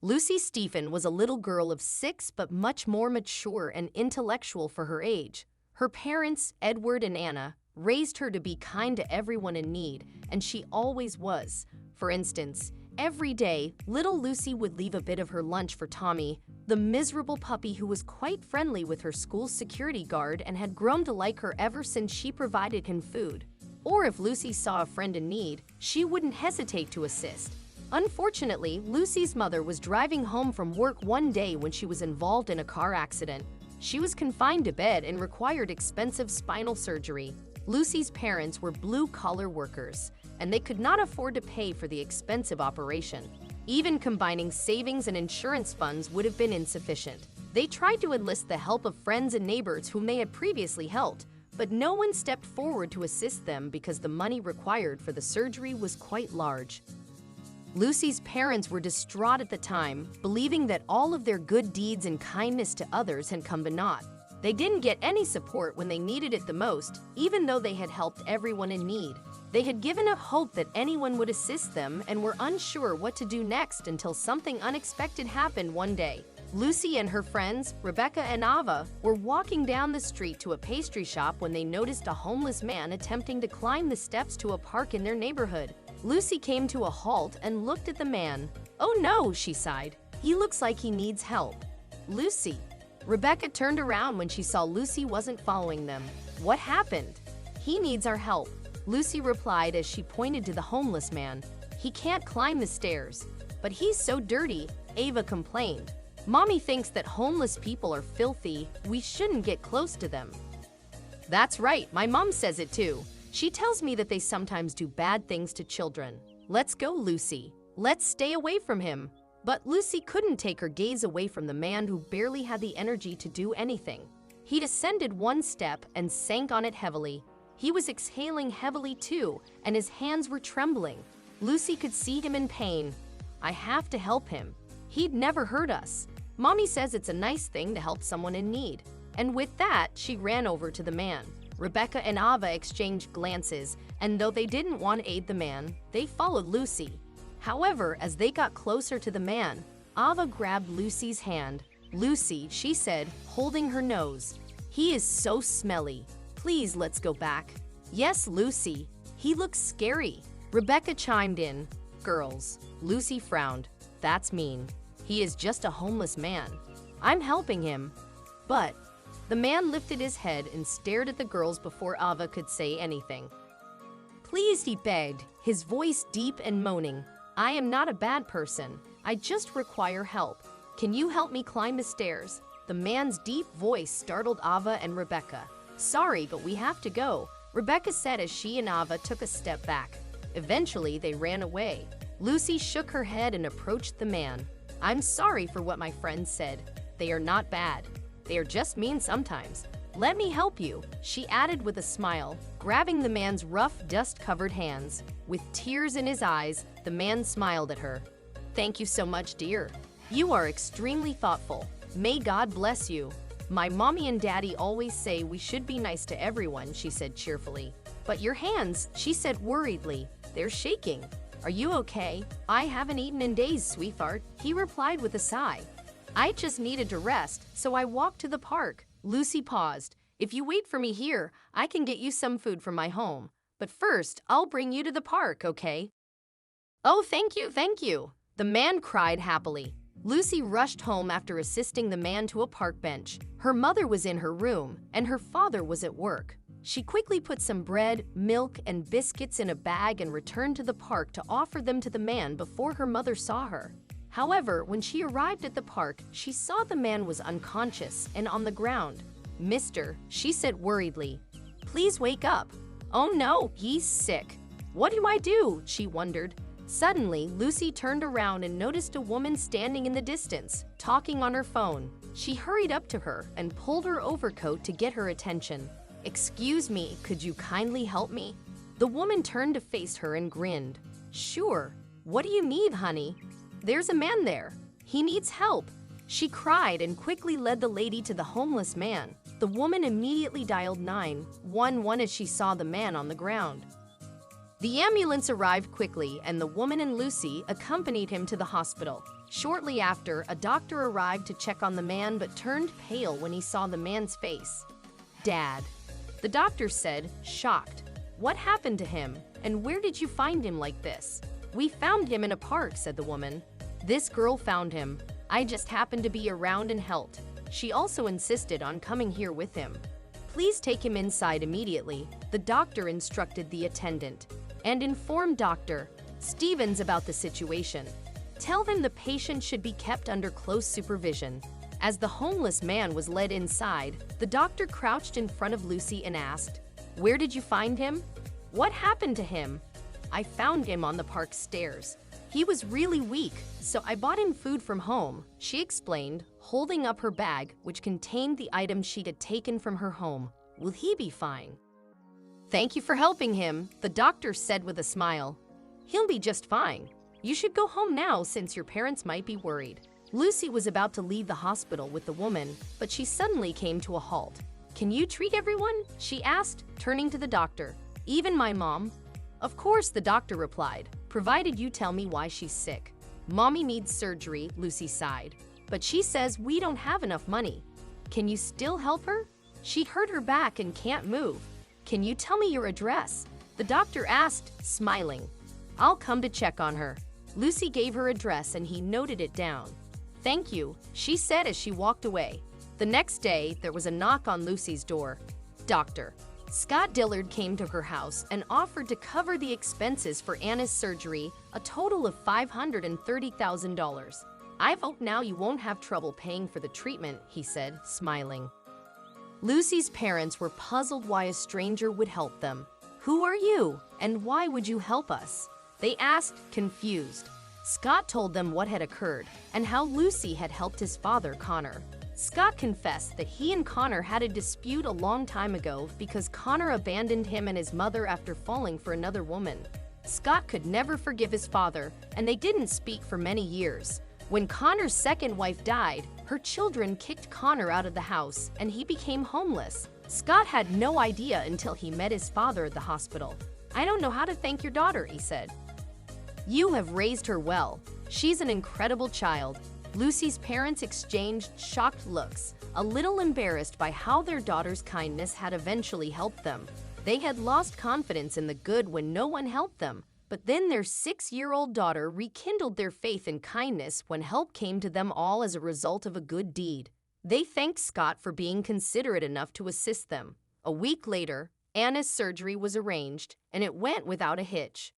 Lucy Stephen was a little girl of 6 but much more mature and intellectual for her age. Her parents, Edward and Anna, raised her to be kind to everyone in need, and she always was. For instance, every day, little Lucy would leave a bit of her lunch for Tommy, the miserable puppy who was quite friendly with her school's security guard and had grown to like her ever since she provided him food. Or if Lucy saw a friend in need, she wouldn't hesitate to assist. Unfortunately, Lucy's mother was driving home from work one day when she was involved in a car accident. She was confined to bed and required expensive spinal surgery. Lucy's parents were blue-collar workers, and they could not afford to pay for the expensive operation. Even combining savings and insurance funds would have been insufficient. They tried to enlist the help of friends and neighbors whom they had previously helped, but no one stepped forward to assist them because the money required for the surgery was quite large. Lucy's parents were distraught at the time, believing that all of their good deeds and kindness to others had come to naught. They didn't get any support when they needed it the most, even though they had helped everyone in need. They had given up hope that anyone would assist them and were unsure what to do next until something unexpected happened one day. Lucy and her friends, Rebecca and Ava, were walking down the street to a pastry shop when they noticed a homeless man attempting to climb the steps to a park in their neighborhood. Lucy came to a halt and looked at the man. "Oh no," she sighed. "He looks like he needs help." "Lucy." Rebecca turned around when she saw Lucy wasn't following them. "What happened?" "He needs our help," Lucy replied as she pointed to the homeless man. "He can't climb the stairs." "But he's so dirty," Ava complained. "Mommy thinks that homeless people are filthy. We shouldn't get close to them." "That's right, my mom says it too. She tells me that they sometimes do bad things to children." "Let's go, Lucy. Let's stay away from him." But Lucy couldn't take her gaze away from the man who barely had the energy to do anything. He descended one step and sank on it heavily. He was exhaling heavily too, and his hands were trembling. Lucy could see him in pain. "I have to help him. He'd never hurt us. Mommy says it's a nice thing to help someone in need." And with that, she ran over to the man. Rebecca and Ava exchanged glances, and though they didn't want to aid the man, they followed Lucy. However, as they got closer to the man, Ava grabbed Lucy's hand. "Lucy," she said, holding her nose. "He is so smelly. Please, let's go back." "Yes, Lucy. He looks scary." Rebecca chimed in. "Girls." Lucy frowned. "That's mean. He is just a homeless man. I'm helping him." "But..." The man lifted his head and stared at the girls before Ava could say anything. "Please," he begged, his voice deep and moaning. "I am not a bad person. I just require help. Can you help me climb the stairs?" The man's deep voice startled Ava and Rebecca. "Sorry, but we have to go," Rebecca said as she and Ava took a step back. Eventually, they ran away. Lucy shook her head and approached the man. "I'm sorry for what my friends said. They are not bad. They are just mean sometimes. Let me help you," she added with a smile, grabbing the man's rough, dust-covered hands. With tears in his eyes, the man smiled at her. "Thank you so much, dear. You are extremely thoughtful. May God bless you. My mommy and daddy always say we should be nice to everyone," she said cheerfully. "But your hands," she said worriedly, "they're shaking. Are you okay?" "I haven't eaten in days, sweetheart," he replied with a sigh. "I just needed to rest, so I walked to the park." Lucy paused. "If you wait for me here, I can get you some food from my home. But first, I'll bring you to the park, okay?" "Oh, thank you, thank you," the man cried happily. Lucy rushed home after assisting the man to a park bench. Her mother was in her room, and her father was at work. She quickly put some bread, milk, and biscuits in a bag and returned to the park to offer them to the man before her mother saw her. However, when she arrived at the park, she saw the man was unconscious and on the ground. "Mister," she said worriedly, "please wake up." "Oh no, he's sick. What do I do?" she wondered. Suddenly, Lucy turned around and noticed a woman standing in the distance, talking on her phone. She hurried up to her and pulled her overcoat to get her attention. "Excuse me, could you kindly help me?" The woman turned to face her and grinned. "Sure. What do you need, honey?" "There's a man there. He needs help," she cried and quickly led the lady to the homeless man. The woman immediately dialed 911 as she saw the man on the ground. The ambulance arrived quickly, and the woman and Lucy accompanied him to the hospital. Shortly after, a doctor arrived to check on the man but turned pale when he saw the man's face. "Dad," the doctor said, shocked. "What happened to him? And where did you find him like this?" "We found him in a park," said the woman. "This girl found him. I just happened to be around and helped. She also insisted on coming here with him." "Please take him inside immediately," the doctor instructed the attendant, "and inform Dr. Stevens about the situation. Tell them the patient should be kept under close supervision." As the homeless man was led inside, the doctor crouched in front of Lucy and asked, "Where did you find him? What happened to him?" "I found him on the park stairs. He was really weak, so I bought him food from home," she explained, holding up her bag, which contained the items she had taken from her home. "Will he be fine?" "Thank you for helping him," the doctor said with a smile. "He'll be just fine. You should go home now since your parents might be worried." Lucy was about to leave the hospital with the woman, but she suddenly came to a halt. "Can you treat everyone?" she asked, turning to the doctor. "Even my mom?" "Of course," the doctor replied, "provided you tell me why she's sick." "Mommy needs surgery," Lucy sighed, "but she says we don't have enough money." "Can you still help her? She hurt her back and can't move." "Can you tell me your address?" the doctor asked, smiling. "I'll come to check on her." Lucy gave her address and he noted it down. "Thank you," she said as she walked away. The next day, there was a knock on Lucy's door. Dr. Scott Dillard came to her house and offered to cover the expenses for Anna's surgery, a total of $530,000. "I hope now you won't have trouble paying for the treatment," he said, smiling. Lucy's parents were puzzled why a stranger would help them. "Who are you, and why would you help us?" they asked, confused. Scott told them what had occurred and how Lucy had helped his father, Connor. Scott confessed that he and Connor had a dispute a long time ago because Connor abandoned him and his mother after falling for another woman. Scott could never forgive his father, and they didn't speak for many years. When Connor's second wife died, her children kicked Connor out of the house, and he became homeless. Scott had no idea until he met his father at the hospital. "I don't know how to thank your daughter," he said. "You have raised her well. She's an incredible child." Lucy's parents exchanged shocked looks, a little embarrassed by how their daughter's kindness had eventually helped them. They had lost confidence in the good when no one helped them, but then their 6-year-old daughter rekindled their faith in kindness when help came to them all as a result of a good deed. They thanked Scott for being considerate enough to assist them. A week later, Anna's surgery was arranged, and it went without a hitch.